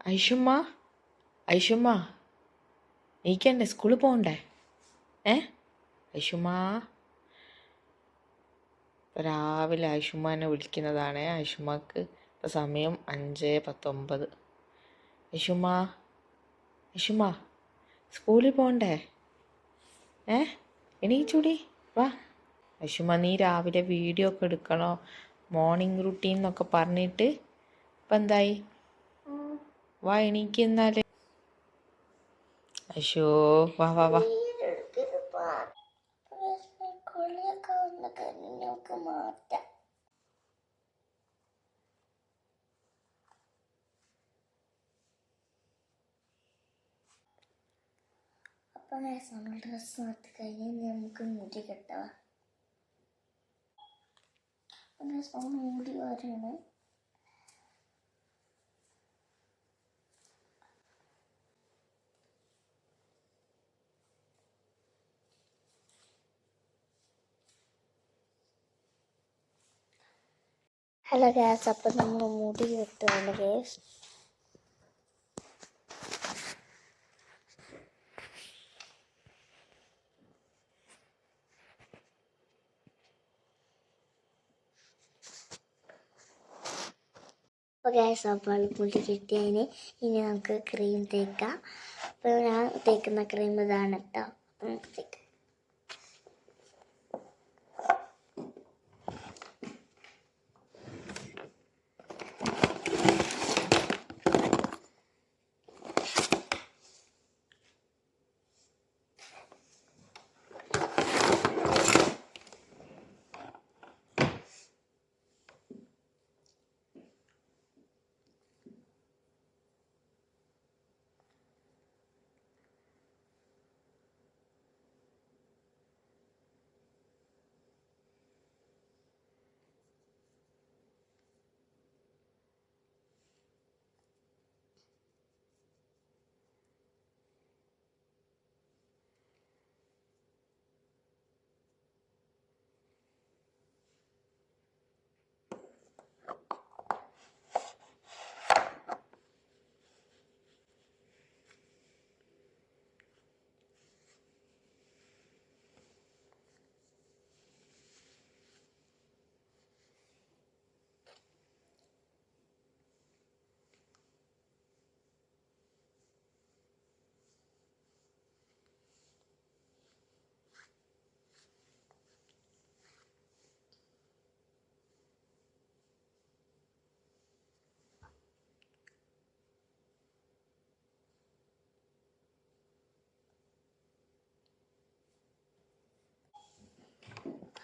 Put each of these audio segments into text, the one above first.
ഐഷുമ്മ ഐഷുമ്മ നീക്കണ്ടേ, സ്കൂളിൽ പോകണ്ടേ? ഐഷുമ്മ രാവിലെ ഐഷുമ്മാനെ വിളിക്കുന്നതാണ്. ഐഷുമ്മക്ക് ഇപ്പോൾ സമയം 5:19. ഐഷുമ്മ ഐഷുമ്മ സ്കൂളിൽ പോകണ്ടേ? എണീച്ചൂടി, വാ. ഐഷുമ്മ നീ രാവിലെ വീഡിയോ ഒക്കെ എടുക്കണോ, മോർണിംഗ് റുട്ടീൻ എന്നൊക്കെ പറഞ്ഞിട്ട് ഇപ്പം എന്തായി? വാ എണീക്ക് എന്നാൽ. ഐഷോ വാ വാ വാ. അപ്പം നമ്മൾ ഡ്രസ്സ് മാറ്റി കഴിഞ്ഞ് നമുക്ക് മുടി കെട്ടാം. അപ്പം മുടി വരെയാണ്. ഹലോ ഗ്യാസ്, അപ്പം നമ്മൾ മുടി കെട്ടുകയാണ് ഗ്യാസ്. അപ്പോൾ ഗ്യാസ് അപ്പോൾ മുടി കെട്ടിയതിന് ഇനി നമുക്ക് ക്രീം തേക്കാം. അപ്പോൾ ഞാൻ തേക്കുന്ന ക്രീം ഇതാണ് കേട്ടോ. അപ്പം നമുക്ക് തേക്കാം.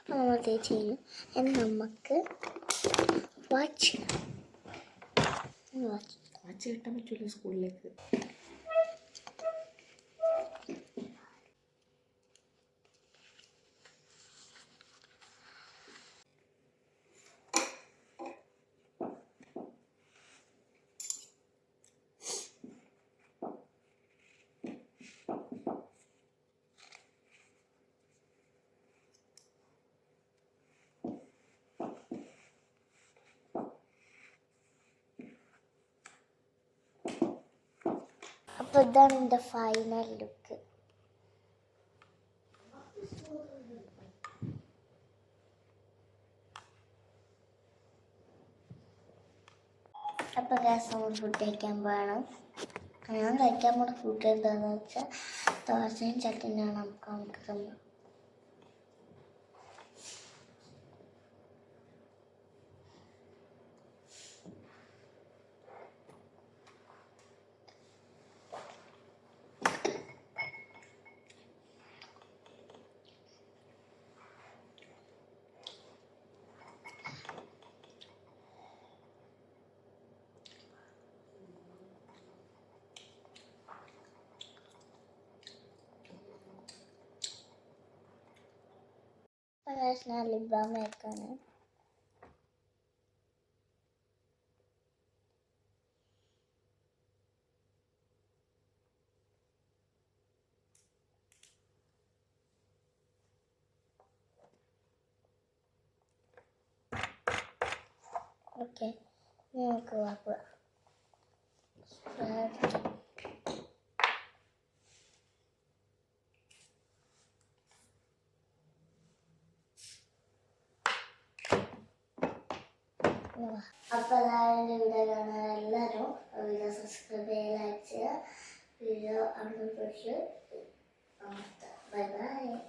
അപ്പോൾ നമ്മൾ തേച്ച് കഴിഞ്ഞു. ഇനി നമുക്ക് വാച്ച് കിട്ടാൻ പറ്റൂല സ്കൂളിലേക്ക്. അപ്പോൾ ഇതാണ് എൻ്റെ ഫൈനൽ ലുക്ക്. അപ്പോൾ ഗ്യാസ് നമ്മൾ ഫുഡ് കഴിക്കാൻ പോകണം. ഞാൻ കഴിക്കാൻ പോകുന്ന ഫുഡ് എന്താണെന്ന് വെച്ചാൽ ദോശയും ചട്ടിനാണ് നമുക്ക് തന്നത്. ഞാൻ ലിപ് ബാം വെക്കാണ്. ഓക്കെ, നമുക്ക് വാക്കുക. അപ്പോൾ എല്ലാവരും വീഡിയോ കാണാൻ എല്ലാവരും വീഡിയോ സബ്സ്ക്രൈബ് ചെയ്യുക, ലൈക്ക് ചെയ്യുക, വീഡിയോ അവിടെ പോയിട്ട് ബൈ ബൈ.